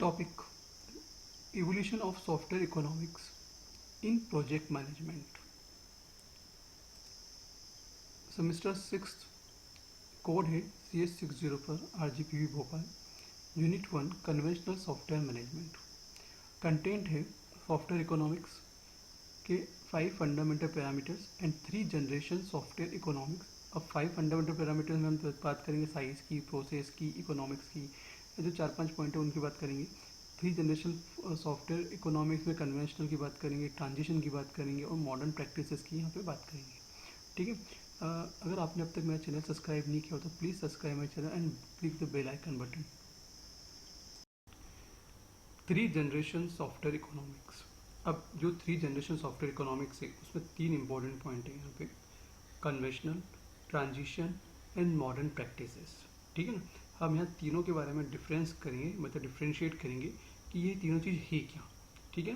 Topic: Evolution of Software Economics in Project Management. Semester 6 code है CS60 पर RGPV Bhopal. Unit 1 conventional software management. Content है software economics के 5 fundamental parameters and 3 generation software economics. अब 5 fundamental parameters में हम बात करेंगे साइज की, प्रोसेस की, इकोनॉमिक्स की. जो 4-5 पॉइंट है उनकी बात करेंगे. 3 जनरेशन सॉफ्टवेयर इकोनॉमिक्स में कन्वेंशनल की बात करेंगे, ट्रांजिशन की बात करेंगे और मॉडर्न प्रैक्टिसेस की यहाँ पे बात करेंगे. ठीक है. अगर आपने अब तक मेरा चैनल सब्सक्राइब नहीं किया हो तो please subscribe my channel and click the bell icon button. 3 generation software economics. अब जो 3 जनरेशन सॉफ्टवेयर इकोनॉमिक्स है उसमें 3 इंपॉर्टेंट पॉइंट है यहाँ पे: conventional, transition and modern practices. ठीक है ना. हम यहाँ तीनों के बारे में डिफरेंस करेंगे, मतलब डिफ्रेंशिएट करेंगे कि ये तीनों चीज़ है क्या. ठीक है.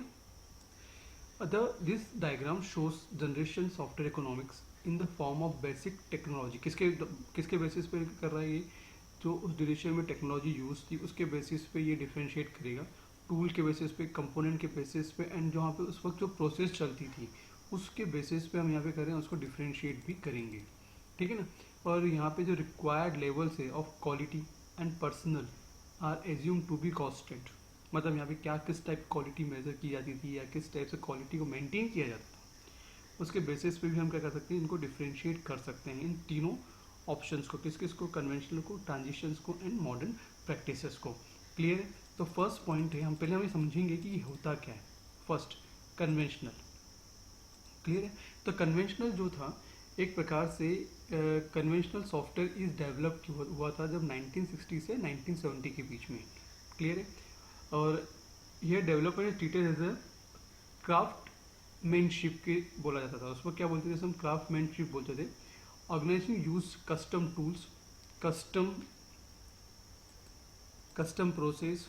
This diagram shows generation software economics in the form of basic technology. किसके बेसिस पे कर रहा है ये? जो उस ड्यूरेशन में टेक्नोलॉजी यूज़ थी उसके बेसिस पे ये डिफ्रेंशिएट करेगा. टूल के बेसिस पे, कंपोनेंट के बेसिस पे एंड जहाँ पे उस वक्त जो प्रोसेस चलती थी उसके बेसिस पे हम यहाँ पे करें उसको डिफ्रेंशिएट भी करेंगे. ठीक है ना. और यहाँ पे जो रिक्वायर्ड लेवल्स है of quality and personal are assume to be constant. मतलब यहाँ पे क्या किस टाइप क्वालिटी मेजर की जाती थी या किस टाइप से क्वालिटी को मेंटेन किया जाता था, उसके बेसिस पे भी हम क्या कर सकते हैं, इनको डिफ्रेंशिएट कर सकते हैं इन तीनों ऑप्शंस को. किस किस को? कन्वेंशनल को, ट्रांजिशंस को एंड मॉडर्न प्रैक्टिसेस को. क्लियर है. तो फर्स्ट पॉइंट है, हम पहले हमें समझेंगे कि ये होता क्या है. First, conventional. क्लियर है. तो कन्वेंशनल जो था एक प्रकार से कन्वेंशनल सॉफ्टवेयर इज डेवलप हुआ था जब 1960 से 1970 के बीच में. क्लियर है. और यह development treated as a craftsmanship के बोला जाता था. उसको क्या बोलते थे? हम क्राफ्टमैनशिप बोलते थे. Organisation use custom tools, custom process,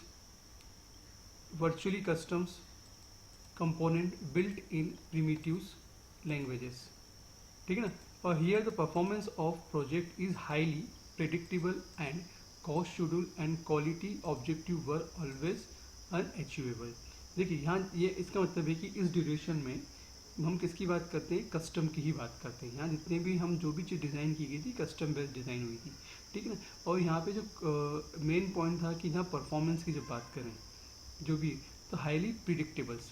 virtually customs component built in primitives languages. ठीक है ना. और here the performance of project is highly predictable and cost schedule and quality objective were always unachievable. देखिए यहाँ ये इसका मतलब है कि इस ड्यूरेशन में हम किसकी बात करते हैं? कस्टम की ही बात करते हैं. यहाँ जितने भी हम जो भी चीज़ डिज़ाइन की गई थी कस्टम बेस्ड डिज़ाइन हुई थी. ठीक है ना. और यहाँ पे जो मेन पॉइंट था कि यहाँ परफॉर्मेंस की जब बात करें जो भी, तो हाईली प्रिडिक्टेबल्स,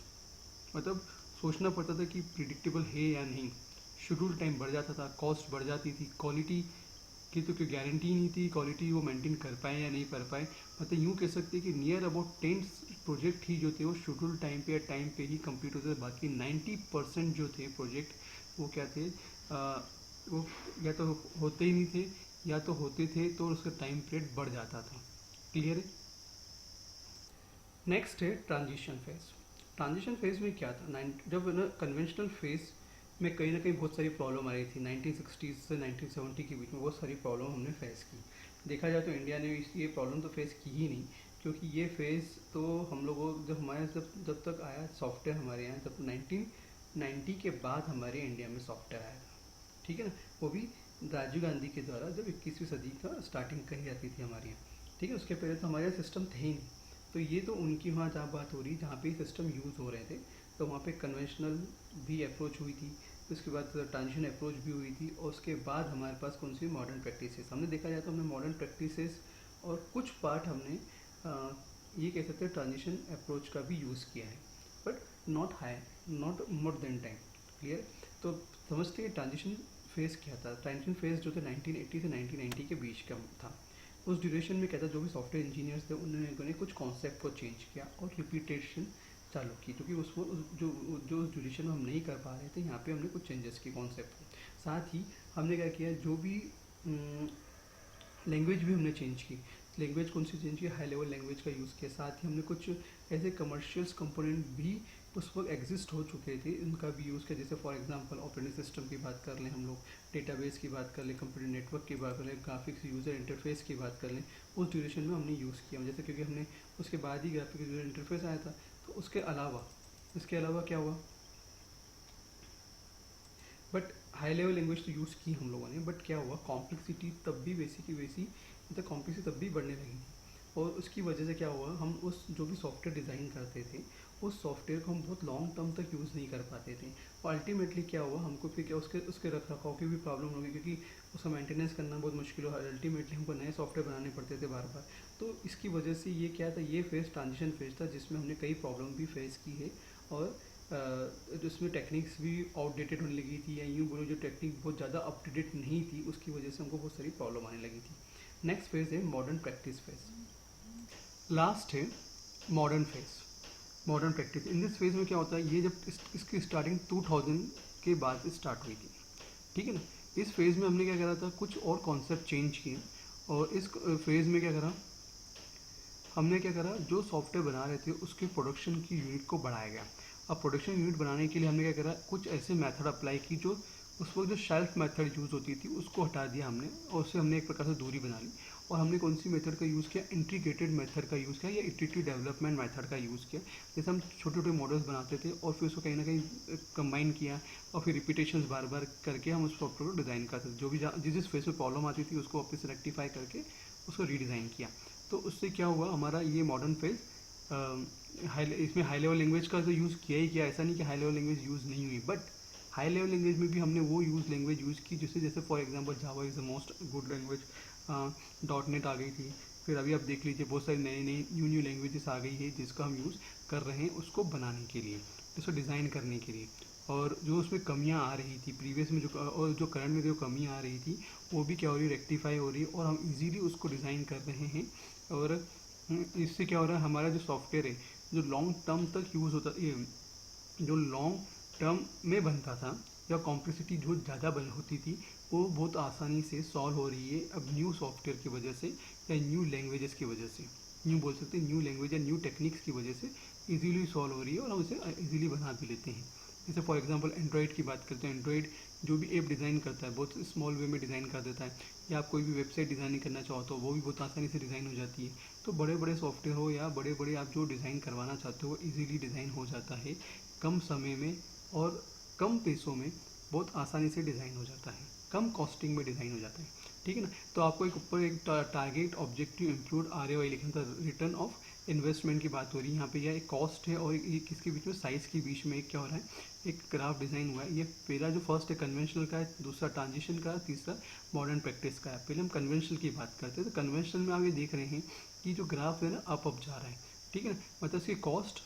मतलब सोचना पड़ता था कि प्रिडिक्टेबल है या नहीं. शेड्यूल टाइम बढ़ जाता था, कॉस्ट बढ़ जाती थी, क्वालिटी की तो कोई गारंटी नहीं थी, क्वालिटी वो मेंटेन कर पाए या नहीं कर पाए. मतलब यूँ कह सकते हैं कि नियर अबाउट 10 प्रोजेक्ट ही जो थे वो शेड्यूल टाइम पे या टाइम पे ही कंप्लीट होते थे. बाकी 90% जो थे प्रोजेक्ट वो क्या थे, वो या तो होते ही नहीं थे या तो होते थे तो उसका टाइम पीरियड बढ़ जाता था. क्लियर है. नेक्स्ट है ट्रांजिशन फेज. ट्रांजिशन फेज में क्या था? जब ना कन्वेंशनल फेज में कहीं ना कहीं बहुत सारी प्रॉब्लम आ रही थी. 1960 से 1970 के बीच में बहुत सारी प्रॉब्लम हमने फेस की. देखा जाए तो इंडिया ने ये प्रॉब्लम तो फेस की ही नहीं, क्योंकि ये फेज तो हम लोगों जब हमारे जब तक आया सॉफ्टवेयर हमारे यहाँ, तब 1990 के बाद हमारे इंडिया में सॉफ्टवेयर आया था. ठीक है ना. वो भी राजीव गांधी के द्वारा जब 21वीं सदी का स्टार्टिंग कही जाती थी हमारे यहाँ. ठीक है. उसके पहले तो हमारे यहाँ सिस्टम थे ही नहीं. तो ये तो उनकी वहाँ जहाँ बात हो रही जहाँ पे सिस्टम यूज़ हो रहे थे, तो वहाँ पे कन्वेंशनल भी अप्रोच हुई थी. उसके बाद ट्रांजिशन अप्रोच भी हुई थी. और उसके बाद हमारे पास कौन सी मॉडर्न प्रैक्टिसेस. हमने देखा जाए तो हमने मॉडर्न प्रैक्टिसेस और कुछ पार्ट हमने ये कह सकते हैं ट्रांजिशन अप्रोच का भी यूज़ किया है, but not more than time. Clear. तो समझते हैं ट्रांजिशन फेज़ क्या था. ट्रांजिशन फेज़ जो थे 1980 से 1990 के बीच का था. उस ड्यूरेशन में क्या था, जो भी सॉफ्टवेयर इंजीनियर्स थे उन्होंने कुछ कॉन्सेप्ट को चेंज किया और रिपीटेशन चालू की, क्योंकि उसको जो उस ड्यूरेशन में हम नहीं कर पा रहे थे, यहाँ पे हमने कुछ चेंजेस किए कॉन्सेप्ट को. साथ ही हमने क्या किया, जो भी लैंग्वेज भी हमने चेंज की. लैंग्वेज कौन सी चेंज की? हाई लेवल लैंग्वेज का यूज़ किया. साथ ही हमने कुछ ऐसे कमर्शियल्स कंपोनेंट भी उस वक्त एग्जिस्ट हो चुके थे, उनका भी यूज़ किया. जैसे फॉर एग्जांपल ऑपरेटिंग सिस्टम की बात कर लें हम लोग, डेटाबेस की बात कर लें, कंप्यूटर नेटवर्क की बात कर लें, ग्राफिक्स यूज़र इंटरफेस की बात कर लें. उस ड्यूरेशन में हमने यूज़ किया. जैसे क्योंकि हमने उसके बाद ही ग्राफिक्स यूज़र इंटरफेस आया था. तो इसके अलावा क्या हुआ, बट हाई लेवल लैंग्वेज तो यूज़ की हम लोगों ने, बट क्या हुआ, कॉम्प्लेक्सिटी तब भी वैसी की वैसी, मतलब कॉम्प्लेक्सिटी तब भी बढ़ने लगी. और उसकी वजह से क्या हुआ, हम उस जो भी सॉफ्टवेयर डिज़ाइन करते थे उस सॉफ्टवेयर को हम बहुत लॉन्ग टर्म तक यूज़ नहीं कर पाते थे, और अल्टीमेटली क्या हुआ, हमको फिर क्या उसके उसके रख रखाव की भी प्रॉब्लम होगी, क्योंकि उसका मेंटेनेंस करना बहुत मुश्किल हुआ, अल्टीमेटली हमको नए सॉफ्टवेयर बनाने पड़ते थे बार बार। तो इसकी वजह से ये क्या था, ये फेज़ ट्रांजिशन फेज़ था जिसमें हमने कई प्रॉब्लम भी फेस की है, और उसमें टेक्निक्स भी आउटडेटेड होने लगी थी, या यूँ बोलो जो टेक्निक बहुत ज़्यादा अप टू डेट नहीं थी, उसकी वजह से हमको बहुत सारी प्रॉब्लम आने लगी थी। नेक्स्ट फेज़ है मॉडर्न प्रैक्टिस फेज़। लास्ट है modern phase, modern practice. In this phase में क्या होता है, ये जब इसकी स्टार्टिंग 2000 के बाद स्टार्ट हुई थी, ठीक है ना। इस फेज़ में हमने क्या करा था, कुछ और कॉन्सेप्ट चेंज किए, और इस फेज़ में क्या करा, हमने क्या करा, जो सॉफ्टवेयर बना रहे थे उसके प्रोडक्शन की यूनिट को बढ़ाया गया। अब प्रोडक्शन यूनिट बनाने के लिए हमने क्या करा, कुछ ऐसे मेथड अप्लाई की जो उस वक्त जो शेल्फ मेथड यूज़ होती थी उसको हटा दिया हमने, और उससे हमने एक प्रकार से दूरी बना ली। और हमने कौन सी मेथड का यूज़ किया, इंटीग्रेटेड मेथड का यूज़ किया, या इटरेटिव डेवलपमेंट मेथड का यूज़ किया। जैसे हम छोटे छोटे मॉडल्स बनाते थे और फिर उसको कहीं ना कहीं कंबाइन किया, और फिर रिपीटेशंस बार बार करके हम उस सॉफ्टवेयर को डिज़ाइन करते थे। जो भी जिस फेस में प्रॉब्लम आती थी उसको वापस रेक्टिफाई करके उसको रीडिज़ाइन किया। तो उससे क्या हुआ, हमारा ये मॉडर्न फेज इसमें हाई लेवल लैंग्वेज का तो यूज़ किया ही किया, ऐसा नहीं कि हाई लेवल लैंग्वेज यूज़ नहीं हुई, बट हाई लेवल लैंग्वेज में भी हमने वो लैंग्वेज यूज़ की जिससे, जैसे for example Java is the most good language, .NET आ गई थी। फिर अभी आप देख लीजिए बहुत सारी नई नई न्यू लैंग्वेजेस आ गई है जिसका हम यूज़ कर रहे हैं उसको बनाने के लिए, उसको डिज़ाइन करने के लिए। और जो उसमें कमियां आ रही थी प्रीवियस में, जो और जो करंट में जो कमियां आ रही थी वो भी क्या हो रही है, रेक्टिफाई हो रही है, और हम इजीली उसको डिज़ाइन कर रहे हैं। और इससे क्या हो रहा है, हमारा जो सॉफ्टवेयर है जो लॉन्ग टर्म तक यूज़ होता, जो लॉन्ग टर्म में बनता था, या कॉम्प्लेक्सिटी जो ज़्यादा बन होती थी वो बहुत आसानी से सॉल्व हो रही है अब न्यू सॉफ्टवेयर की वजह से, या न्यू लैंग्वेजेस की वजह से, न्यू बोल सकते हैं, न्यू लैंग्वेज या न्यू टेक्निक्स की वजह से इजीली सॉल्व हो रही है, और हम उसे इजीली बना भी लेते हैं। जैसे फॉर एग्जांपल एंड्रॉइड की बात करते हैं, एंड्रॉइड जो भी ऐप डिज़ाइन करता है बहुत स्मॉल वे में डिज़ाइन कर देता है, या आप कोई भी वेबसाइट डिज़ाइन करना चाहो तो वो भी बहुत आसानी से डिज़ाइन हो जाती है। तो बड़े बड़े सॉफ्टवेयर हो या बड़े बड़े आप जो डिज़ाइन करवाना चाहते हो वो ईजिली डिज़ाइन हो जाता है, कम समय में और कम पैसों में बहुत आसानी से डिज़ाइन हो जाता है, कम कॉस्टिंग में डिज़ाइन हो जाता है, ठीक है ना। तो आपको एक ऊपर एक टारगेट ऑब्जेक्टिव इंक्लूड ROI लिखना था, रिटर्न ऑफ इन्वेस्टमेंट की बात हो रही है यहाँ पे, यह एक कॉस्ट है और ये किसके बीच में, साइज़ के बीच में एक क्या हो रहा है, एक ग्राफ डिज़ाइन हुआ है। ये पहला जो फर्स्ट है कन्वेंशनल का है, दूसरा ट्रांजिशन का है, तीसरा मॉडर्न प्रैक्टिस का है। पहले हम कन्वेंशनल की बात करते हैं, तो कन्वेंशनल में आप ये देख रहे हैं कि जो ग्राफ है ना अप जा रहा है, ठीक है ना, मतलब इसकी कॉस्ट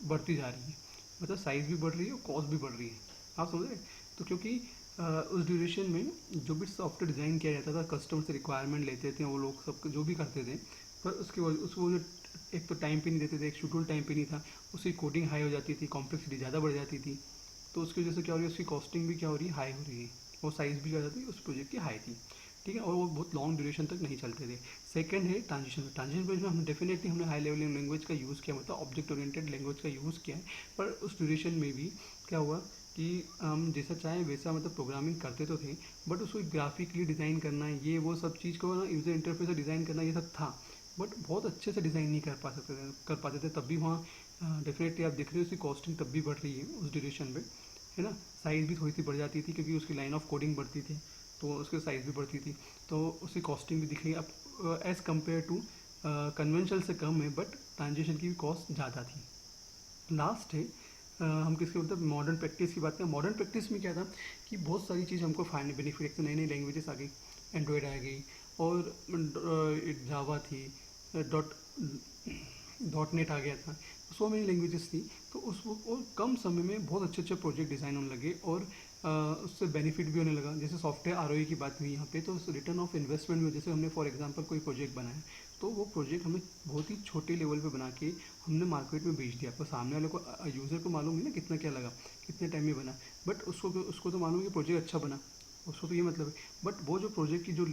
बढ़ती जा रही है, मतलब साइज़ भी बढ़ रही है और कॉस्ट भी बढ़ रही है, आप समझ रहे हैं। तो क्योंकि उस ड्यूरेशन में जो भी सॉफ्टवेयर डिज़ाइन किया जाता था कस्टमर से रिक्वायरमेंट लेते थे वो लोग, सब जो भी करते थे, पर उसके वजह उसको जो एक तो टाइम पे नहीं देते थे, एक शेड्यूल टाइम पे नहीं था, उसकी कोडिंग हाई हो जाती थी, कॉम्प्लेक्सिटी ज़्यादा बढ़ जाती थी। तो उसकी वजह से क्या हो रही है, उसकी कॉस्टिंग भी क्या हो रही है, हाई हो रही है, और साइज़ भी क्या जाती है उस प्रोजेक्ट की हाई थी, ठीक है, और वो बहुत लॉन्ग ड्यूरेशन तक नहीं चलते थे। सेकंड है ट्रांजिशन। ट्रांजिशन पेज में हम डेफिनेटली हमने हाई लेवल लैंग्वेज का यूज़ किया, मतलब ऑब्जेक्ट ओरिएंटेड लैंग्वेज का यूज़ किया है, पर उस ड्यूरेशन में भी क्या हुआ कि हम जैसा चाहें वैसा मतलब प्रोग्रामिंग करते तो थे, बट उसको ग्राफिकली डिज़ाइन करना, ये वो सब चीज़ को ना यूज़र इंटरफेस से डिज़ाइन करना ये सब था, बट बहुत अच्छे से डिज़ाइन नहीं कर पाते थे। तब भी वहाँ डेफिनेटली आप देख रहे हो उसकी कॉस्टिंग तब भी बढ़ रही है उस ड्यूरेशन में, है ना। साइज़ भी थोड़ी सी बढ़ जाती थी क्योंकि उसकी लाइन ऑफ कोडिंग बढ़ती थी, तो उसकी साइज़ भी बढ़ती थी, तो उसकी कॉस्टिंग भी दिख रही है अब एज़ कम्पेयर टू कन्वेंशनल से कम है, बट ट्रांजिशन की भी कॉस्ट ज़्यादा थी। लास्ट है हम किसके मतलब मॉडर्न प्रैक्टिस की बात करें। मॉडर्न प्रैक्टिस में क्या था कि बहुत सारी चीज़ हमको फाइनल बेनिफिट, एक तो नई नई लैंग्वेजेस आ गई, एंड्रॉयड आ गई, और जावा थी, डॉट .NET आ गया था, सो मेनी लैंग्वेजेस थी। तो उस और कम समय में बहुत अच्छे अच्छे प्रोजेक्ट डिज़ाइन होने लगे, और उससे बेनिफिट भी होने लगा। जैसे सॉफ्टवेयर ROI की बात हुई यहाँ पे, तो रिटर्न ऑफ इन्वेस्टमेंट में जैसे हमने फॉर एग्जांपल कोई प्रोजेक्ट बनाया, तो वो प्रोजेक्ट हमें बहुत ही छोटे लेवल पे बना के हमने मार्केट में बेच दिया, पर सामने वाले को यूज़र को मालूम है ना कितना क्या लगा, कितने टाइम में बना, बट उसको तो मालूम है कि प्रोजेक्ट अच्छा बना, उसको तो ये मतलब है। बट वो जो प्रोजेक्ट की जो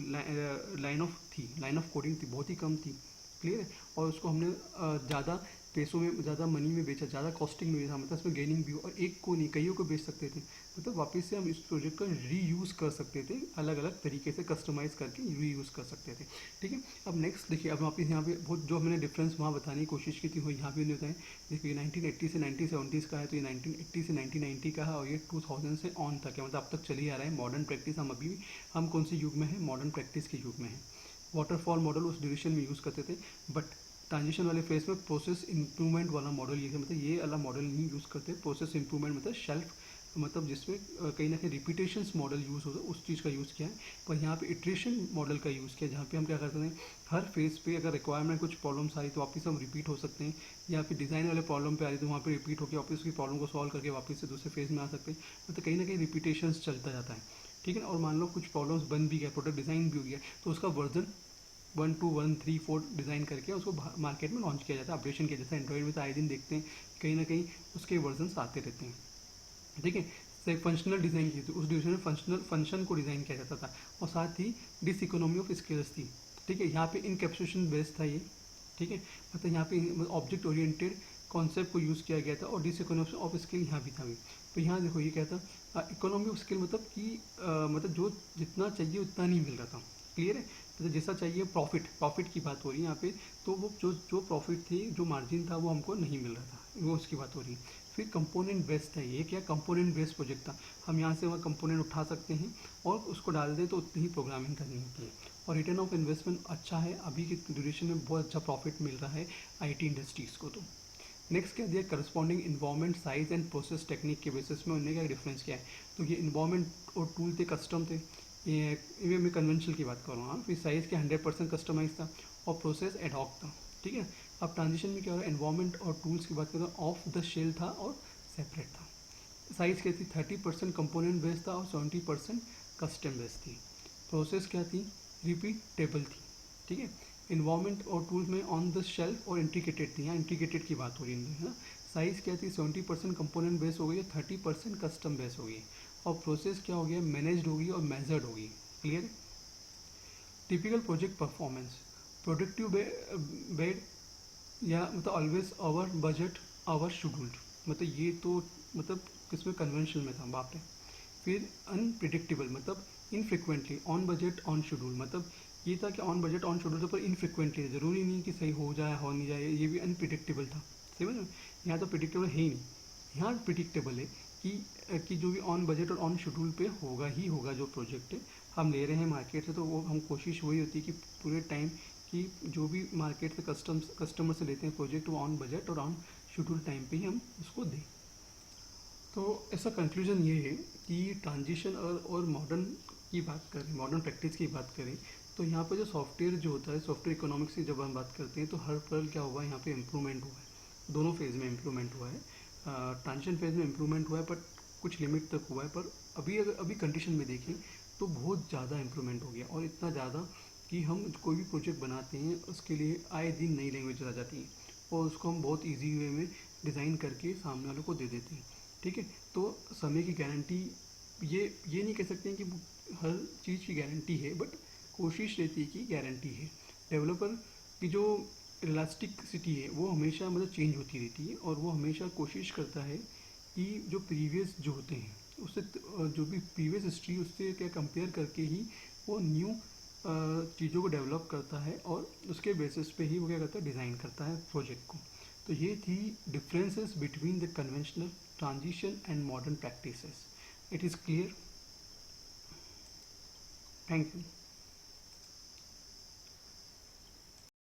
लाइन ऑफ कोडिंग थी बहुत ही कम थी, क्लियर है, और उसको हमने ज़्यादा पैसों में, ज़्यादा मनी में बेचा, ज़्यादा कॉस्टिंग में बेचा, मतलब उसमें गेनिंग भी हो, और एक को नहीं कईयों को बेच सकते थे, मतलब वापस से हम इस प्रोजेक्ट का रीयूज़ कर सकते थे, अलग अलग तरीके से कस्टमाइज़ करके रीयूज़ कर सकते थे, ठीक है। अब नेक्स्ट देखिए, अब वापस यहाँ पे बहुत जो हमने डिफरेंस वहाँ बताने की कोशिश की थी वो यहाँ पे नहीं होता है। देखिए 1980 से 1970 का है, तो ये 1980 से 1990 का है, और ये 2000 से ऑन तक है, मतलब अब तक चल ही आ रहा है मॉडर्न प्रैक्टिस। हम अभी हम कौन से युग में है, मॉडर्न प्रैक्टिस के युग में है। वाटरफॉल मॉडल उस ड्यूरेशन में यूज़ करते थे, बट ट्रांजिशन वाले फेज में प्रोसेस इंप्रूवमेंट वाला मॉडल ये है, मतलब ये वाला मॉडल नहीं यूज़ करते। प्रोसेस इंप्रूवमेंट मतलब शेल्फ, मतलब जिसमें कहीं ना कहीं रिपीटेशंस मॉडल यूज़ होता है, उस चीज़ का यूज़ किया है। पर यहाँ पे इटरेशन मॉडल का यूज़ किया है, जहाँ पे हम क्या करते हैं, हर फेज़ पे अगर रिक्वायरमेंट कुछ प्रॉब्लम्स आई तो वापस हम रिपीट हो सकते हैं, या फिर डिज़ाइन वाले प्रॉब्लम पे आ रही तो वहाँ पे रिपीट होकर वापस उसकी प्रॉब्लम को सॉल्व करके वापस से दूसरे फेज़ में आ सकते हैं। मतलब कहीं ना कहीं रिपीटेशंस चलता जाता है, ठीक है ना। और मान लो कुछ प्रॉब्लम्स बन भी गया, प्रोडक्ट डिज़ाइन भी हो गया, तो उसका वर्जन 1 2 1 3 4 डिज़ाइन करके उसको मार्केट में लॉन्च किया जाता है, अपडेशन किया जाता है। एंड्रॉइड में तो आए दिन देखते हैं कहीं ना कहीं उसके वर्जन्स आते रहते हैं, ठीक है। से फंक्शनल डिज़ाइन की थी, उस डिवीजन में फंक्शनल फंक्शन को डिज़ाइन किया जाता था, और साथ ही डिस इकोनॉमी ऑफ स्किल्स थी, ठीक है। यहाँ पे इनकैप्सुलेशन बेस्ड था ये, ठीक है। मतलब यहाँ पे ऑब्जेक्ट ओरिएंटेड कॉन्सेप्ट को यूज़ किया गया था, और डिस इकोनॉमी ऑफ स्किल यहाँ भी था भी। तो यहाँ देखो ये कहता इकोनॉमी ऑफ स्किल मतलब कि मतलब जो जितना चाहिए उतना नहीं मिल रहा था, क्लियर है। मतलब जैसा चाहिए प्रॉफिट की बात हो रही है यहाँ पे, तो वो जो प्रॉफिट थी, जो मार्जिन था, वो हमको नहीं मिल रहा था, वो उसकी बात हो रही है। फिर कंपोनेंट बेस्ड था, ये क्या कंपोनेंट बेस्ड प्रोजेक्ट था, हम यहाँ से वहाँ कंपोनेंट उठा सकते हैं और उसको डाल दें तो उतनी ही प्रोग्रामिंग करनी होती है। और रिटर्न ऑफ इन्वेस्टमेंट अच्छा है, अभी की ड्यूरेशन में बहुत अच्छा प्रॉफिट मिल रहा है आईटी इंडस्ट्रीज़ को। तो नेक्स्ट क्या दिया, corresponding environment size and process technique के बेसिस में उन्होंने क्या डिफरेंस किया है। तो ये इन्वायरमेंट और टूल थे कस्टम थे, ये मैं कन्वेंशनल की बात कर रहा हूँ। फिर साइज़ के 100% कस्टमाइज था, और प्रोसेस एडॉक था, ठीक है। अब ट्रांजिशन में क्या हो रहा है, इन्वायरमेंट और टूल्स की बात करें तो ऑफ द शेल था और सेपरेट था। साइज़ क्या थी, 30% कंपोनेंट बेस्ड था और 70% कस्टम बेस्ड थी। प्रोसेस क्या थी, रिपीटेबल थी, ठीक है। इन्वायरमेंट और टूल्स में ऑन द शेल्फ और इंटीग्रेटेड थी, यहाँ इंटीग्रेटेड की बात हो रही है ना। साइज़ क्या थी, 70% कंपोनेंट बेस हो गई, 30% कस्टम बेस हो गई, और प्रोसेस क्या हो गया, मैनेज्ड होगी और मेजर्ड होगी, clear. Typical project performance, productive bad, या मतलब always over budget over scheduled, मतलब ये तो मतलब किसमें कन्वेंशनल में था, बाप रे। फिर अनप्रिडिक्टेबल मतलब इनफ्रिक्वेंटली, ऑन बजट ऑन शेड्यूल, मतलब ये था कि ऑन बजट ऑन शेड्यूल था, पर इनफ्रिक्वेंटली, ज़रूरी नहीं कि सही हो जाए हो नहीं जाए, ये भी अनप्रिडिक्टेबल था, समझ में। यहाँ तो प्रिडिक्टेबल है ही नहीं, यहाँ प्रिडिक्टेबल है कि जो भी ऑन बजट और ऑन शेड्यूल पे होगा ही होगा। जो प्रोजेक्ट है हम ले रहे हैं मार्केट से, तो वो हम कोशिश वही होती है कि पूरे टाइम कि जो भी मार्केट से कस्टमर से लेते हैं प्रोजेक्ट, वो ऑन बजट और ऑन शेड्यूल टाइम पे ही हम उसको दें। तो ऐसा कंक्लूजन ये है कि ट्रांजिशन और मॉडर्न की बात करें, मॉडर्न प्रैक्टिस की बात करें, तो यहाँ पर जो सॉफ्टवेयर जो होता है, सॉफ्टवेयर इकोनॉमिक्स की जब हम बात करते हैं, तो हर पल क्या हुआ है, यहाँ पे इम्प्रूवमेंट हुआ है, दोनों फेज़ में इम्प्रूवमेंट हुआ है। ट्रांजिशन फेज़ में इम्प्रूवमेंट हुआ है, बट कुछ लिमिट तक हुआ है, पर अभी कंडीशन में देखें तो बहुत ज़्यादा इम्प्रूवमेंट हो गया, और इतना ज़्यादा कि हम कोई भी प्रोजेक्ट बनाते हैं उसके लिए आए दिन नई लैंग्वेज आ जाती है, और उसको हम बहुत ईजी वे में डिज़ाइन करके सामने वालों को दे देते हैं, ठीक है। तो समय की गारंटी, ये नहीं कह सकते हैं कि हर चीज़ की गारंटी है, बट कोशिश रहती है कि गारंटी है। डेवलपर की जो इलास्टिसिटी है वो हमेशा मतलब चेंज होती रहती है, और वो हमेशा कोशिश करता है कि जो प्रीवियस जो होते हैं उससे जो भी प्रीवियस हिस्ट्री उससे क्या कंपेयर करके ही वो न्यू चीज़ों को डेवलप करता है, और उसके बेसिस पे ही वो क्या करता है, डिज़ाइन करता है प्रोजेक्ट को। तो ये थी differences between the conventional, transition and modern practices. It is clear. Thank you.